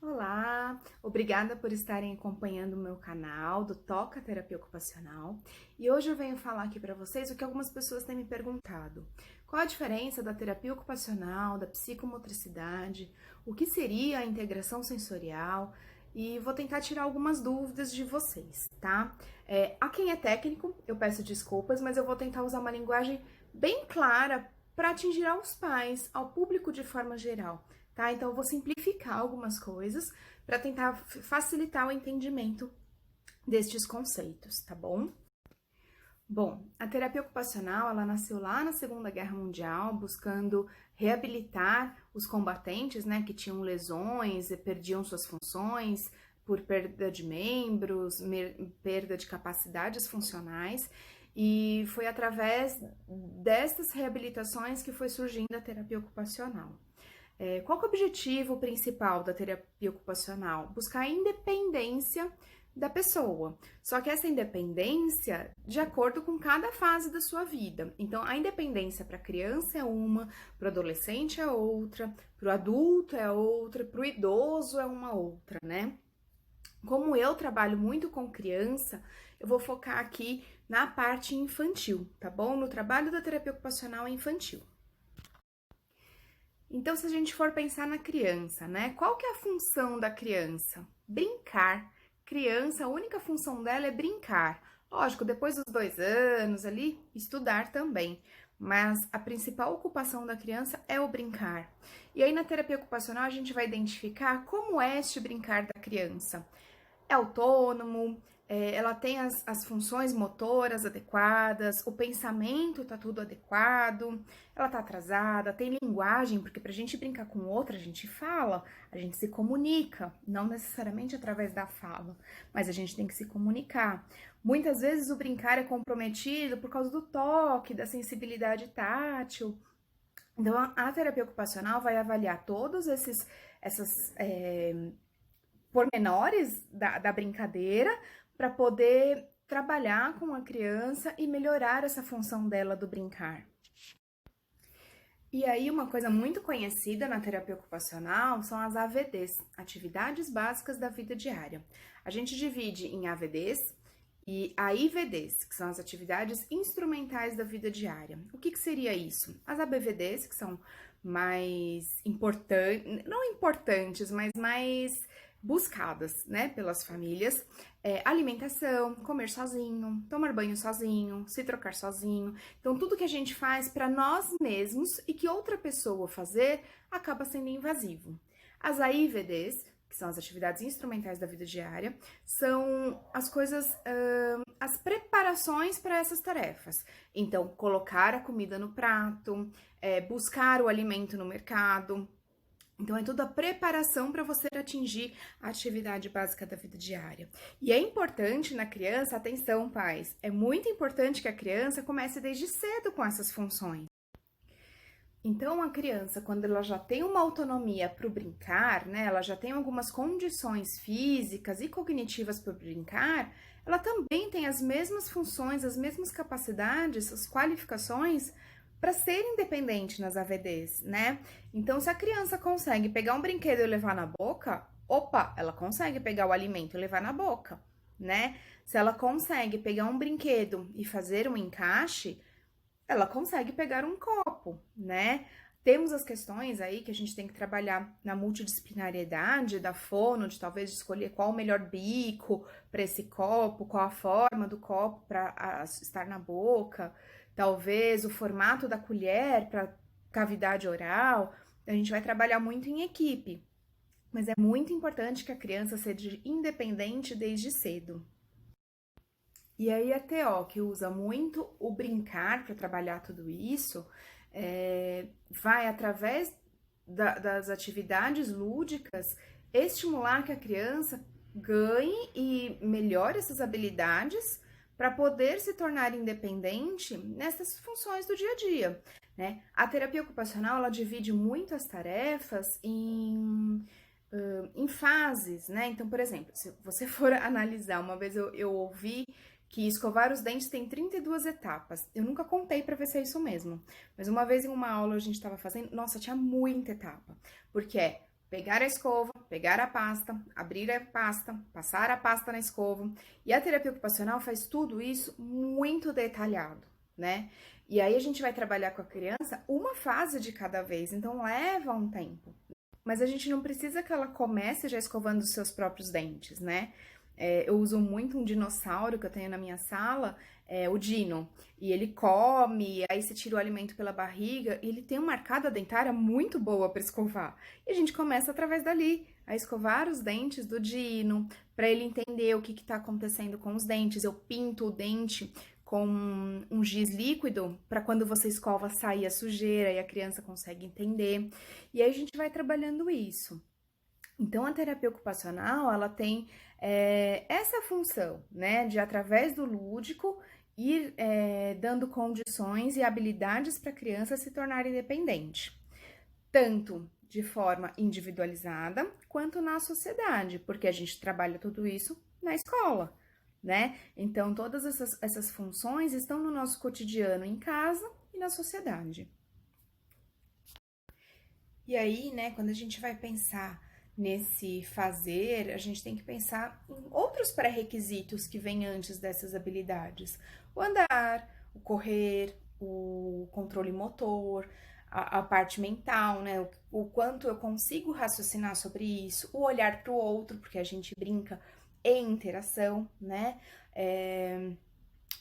Olá, obrigada por estarem acompanhando o meu canal do Toca Terapia Ocupacional. E hoje eu venho falar aqui para vocês o que algumas pessoas têm me perguntado. Qual a diferença da terapia ocupacional, da psicomotricidade, o que seria a integração sensorial? E vou tentar tirar algumas dúvidas de vocês, tá? A quem é técnico, eu peço desculpas, mas eu vou tentar usar uma linguagem bem clara para atingir aos pais, ao público de forma geral. Tá? Então, eu vou simplificar algumas coisas para tentar facilitar o entendimento destes conceitos, tá bom? Bom, a terapia ocupacional, ela nasceu lá na Segunda Guerra Mundial, buscando reabilitar os combatentes, né, que tinham lesões e perdiam suas funções por perda de membros, perda de capacidades funcionais, e foi através destas reabilitações que foi surgindo a terapia ocupacional. Qual que é o objetivo principal da terapia ocupacional? Buscar a independência da pessoa. Só que essa independência de acordo com cada fase da sua vida. Então, a independência para a criança é uma, para o adolescente é outra, para o adulto é outra, para o idoso é uma outra, né? Como eu trabalho muito com criança, eu vou focar aqui na parte infantil, tá bom? No trabalho da terapia ocupacional infantil. Então, se a gente for pensar na criança, né? Qual que é a função da criança? Brincar. Criança, a única função dela é brincar. Lógico, depois dos 2 anos ali, estudar também. Mas a principal ocupação da criança é o brincar. E aí, na terapia ocupacional, a gente vai identificar como é este brincar da criança. É autônomo, ela tem as funções motoras adequadas, o pensamento tá tudo adequado, ela tá atrasada, tem linguagem, porque pra gente brincar com outra, a gente fala, a gente se comunica, não necessariamente através da fala, mas a gente tem que se comunicar. Muitas vezes o brincar é comprometido por causa do toque, da sensibilidade tátil. Então, a terapia ocupacional vai avaliar todos essas pormenores da brincadeira para poder trabalhar com a criança e melhorar essa função dela do brincar. E aí, uma coisa muito conhecida na terapia ocupacional são as AVDs, Atividades Básicas da Vida Diária. A gente divide em AVDs e AIVDs, que são as atividades instrumentais da vida diária. O que seria isso? As ABVDs, que são mais importantes, não importantes, mas mais buscadas, né, pelas famílias, alimentação, comer sozinho, tomar banho sozinho, se trocar sozinho. Então, tudo que a gente faz para nós mesmos e que outra pessoa fazer acaba sendo invasivo. As AIVDs, que são as atividades instrumentais da vida diária, são as coisas, as preparações para essas tarefas. Então, colocar a comida no prato, buscar o alimento no mercado. Então, é tudo a preparação para você atingir a atividade básica da vida diária. E é importante na criança, atenção, pais, é muito importante que a criança comece desde cedo com essas funções. Então, a criança, quando ela já tem uma autonomia para o brincar, né, ela já tem algumas condições físicas e cognitivas para o brincar, ela também tem as mesmas funções, as mesmas capacidades, as qualificações para ser independente nas AVDs, né? Então, se a criança consegue pegar um brinquedo e levar na boca, opa, ela consegue pegar o alimento e levar na boca, né? Se ela consegue pegar um brinquedo e fazer um encaixe, ela consegue pegar um copo, né? Temos as questões aí que a gente tem que trabalhar na multidisciplinariedade da fono, de talvez escolher qual o melhor bico para esse copo, qual a forma do copo para estar na boca, talvez o formato da colher para cavidade oral. A gente vai trabalhar muito em equipe, mas é muito importante que a criança seja independente desde cedo. E aí a TO, que usa muito o brincar para trabalhar tudo isso, vai através das atividades lúdicas estimular que a criança ganhe e melhore essas habilidades para poder se tornar independente nessas funções do dia a dia, né? A terapia ocupacional, ela divide muito as tarefas em fases, né? Então, por exemplo, se você for analisar, uma vez eu ouvi que escovar os dentes tem 32 etapas. Eu nunca contei para ver se é isso mesmo. Mas uma vez em uma aula a gente estava fazendo, nossa, tinha muita etapa. Porque é pegar a escova, pegar a pasta, abrir a pasta, passar a pasta na escova. E a terapia ocupacional faz tudo isso muito detalhado, né? E aí a gente vai trabalhar com a criança uma fase de cada vez, então leva um tempo. Mas a gente não precisa que ela comece já escovando os seus próprios dentes, né? Eu uso muito um dinossauro que eu tenho na minha sala, o Dino. E ele come, aí você tira o alimento pela barriga, e ele tem uma arcada dentária muito boa para escovar. E a gente começa através dali, a escovar os dentes do Dino, para ele entender o que está acontecendo com os dentes. Eu pinto o dente com um giz líquido para quando você escova sair a sujeira e a criança consegue entender. E aí a gente vai trabalhando isso. Então, a terapia ocupacional, ela tem essa função, né, de através do lúdico ir dando condições e habilidades para a criança se tornar independente, tanto de forma individualizada quanto na sociedade, porque a gente trabalha tudo isso na escola, né? Então, todas essas funções estão no nosso cotidiano em casa e na sociedade. E aí, né, quando a gente vai pensar nesse fazer, a gente tem que pensar em outros pré-requisitos que vêm antes dessas habilidades. O andar, o correr, o controle motor, a parte mental, né? O quanto eu consigo raciocinar sobre isso, o olhar para o outro, porque a gente brinca em interação, né?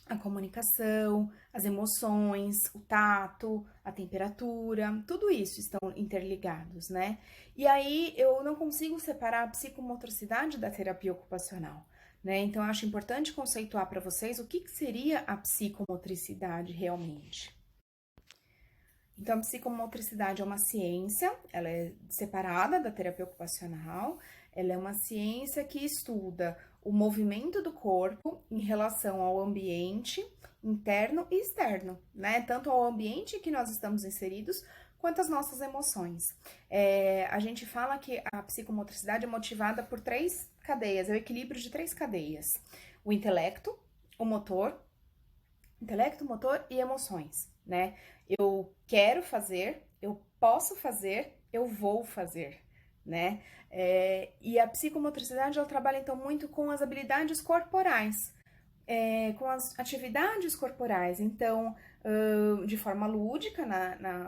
A comunicação, as emoções, o tato, a temperatura, tudo isso estão interligados, né? E aí eu não consigo separar a psicomotricidade da terapia ocupacional, né? Então eu acho importante conceituar para vocês o que seria a psicomotricidade realmente. Então, a psicomotricidade é uma ciência, ela é separada da terapia ocupacional, ela é uma ciência que estuda o movimento do corpo em relação ao ambiente interno e externo, né? Tanto ao ambiente que nós estamos inseridos, quanto às nossas emoções. A gente fala que a psicomotricidade é motivada por 3 cadeias, é o equilíbrio de 3 cadeias. O intelecto, o motor, e emoções, né? Eu quero fazer, eu posso fazer, eu vou fazer, né? E a psicomotricidade, ela trabalha, então, muito com as habilidades corporais, com as atividades corporais. Então, de forma lúdica,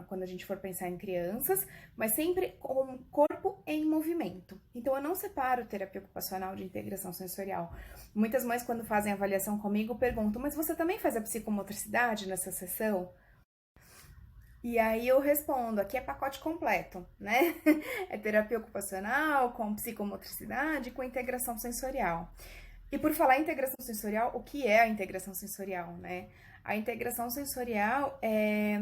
quando a gente for pensar em crianças, mas sempre com o corpo em movimento. Então, eu não separo terapia ocupacional de integração sensorial. Muitas mães, quando fazem avaliação comigo, perguntam, mas você também faz a psicomotricidade nessa sessão? E aí eu respondo, aqui é pacote completo, né? É terapia ocupacional, com psicomotricidade, com integração sensorial. E por falar em integração sensorial, o que é a integração sensorial, né? A integração sensorial é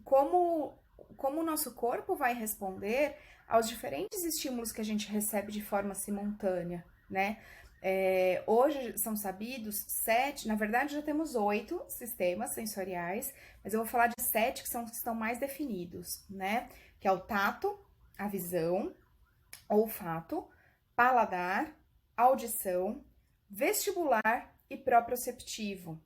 como o nosso corpo vai responder aos diferentes estímulos que a gente recebe de forma simultânea, né? Hoje são sabidos 7, na verdade já temos 8 sistemas sensoriais, mas eu vou falar de 7 que estão mais definidos, né? Que é o tato, a visão, olfato, paladar, audição, vestibular e proprioceptivo.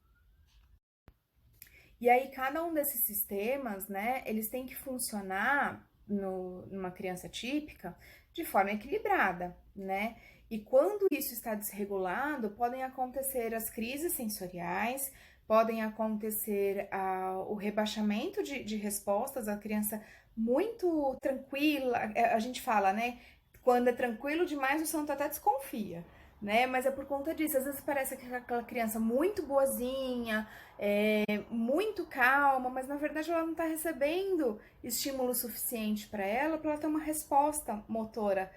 E aí, cada um desses sistemas, né, eles têm que funcionar numa criança típica de forma equilibrada, né? E quando isso está desregulado, podem acontecer as crises sensoriais, podem acontecer o rebaixamento de respostas, a criança muito tranquila, a gente fala, né? Quando é tranquilo demais, o santo até desconfia, né? Mas é por conta disso. Às vezes parece que aquela criança muito boazinha, muito calma, mas na verdade ela não está recebendo estímulo suficiente para ela ter uma resposta motora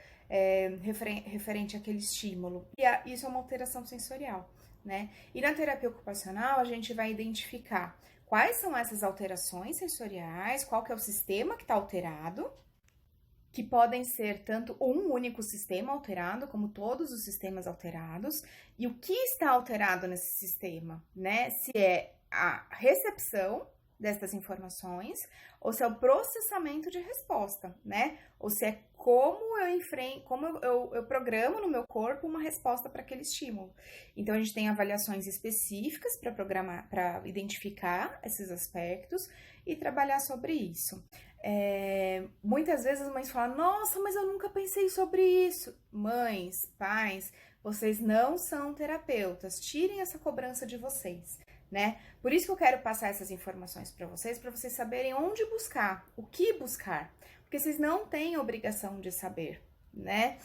referente àquele estímulo. E isso é uma alteração sensorial, né? E na terapia ocupacional a gente vai identificar quais são essas alterações sensoriais, qual que é o sistema que está alterado, que podem ser tanto um único sistema alterado, como todos os sistemas alterados, e o que está alterado nesse sistema, né? Se é a recepção dessas informações, ou se é o processamento de resposta, né? Ou se é como eu programo no meu corpo uma resposta para aquele estímulo. Então, a gente tem avaliações específicas para programar, para identificar esses aspectos e trabalhar sobre isso. Muitas vezes as mães falam, nossa, mas eu nunca pensei sobre isso. Mães, pais, vocês não são terapeutas, tirem essa cobrança de vocês, né? Por isso que eu quero passar essas informações para vocês saberem onde buscar, o que buscar, porque vocês não têm obrigação de saber, né?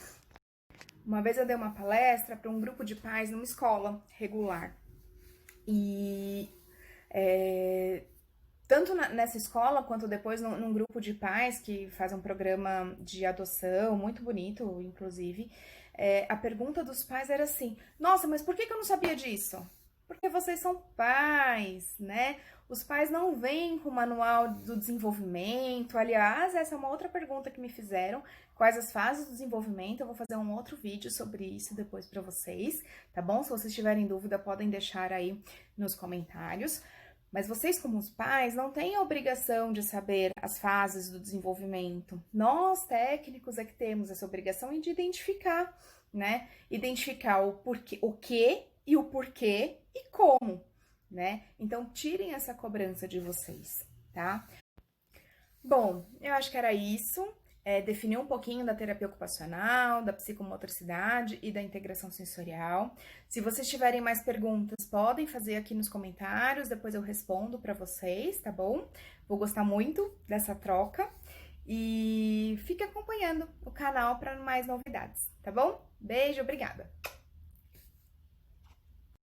Uma vez eu dei uma palestra para um grupo de pais numa escola regular e tanto nessa escola quanto depois num grupo de pais que faz um programa de adoção, muito bonito, inclusive, a pergunta dos pais era assim: nossa, mas por que eu não sabia disso? Porque vocês são pais, né? Os pais não vêm com o manual do desenvolvimento. Aliás, essa é uma outra pergunta que me fizeram. Quais as fases do desenvolvimento? Eu vou fazer um outro vídeo sobre isso depois para vocês, tá bom? Se vocês tiverem dúvida, podem deixar aí nos comentários. Mas vocês, como os pais, não têm a obrigação de saber as fases do desenvolvimento. Nós, técnicos, é que temos essa obrigação de identificar, né? Identificar o que e o porquê e como, né? Então, tirem essa cobrança de vocês, tá? Bom, eu acho que era isso. Definir um pouquinho da terapia ocupacional, da psicomotricidade e da integração sensorial. Se vocês tiverem mais perguntas, podem fazer aqui nos comentários, depois eu respondo para vocês, tá bom? Vou gostar muito dessa troca e fique acompanhando o canal para mais novidades, tá bom? Beijo, obrigada!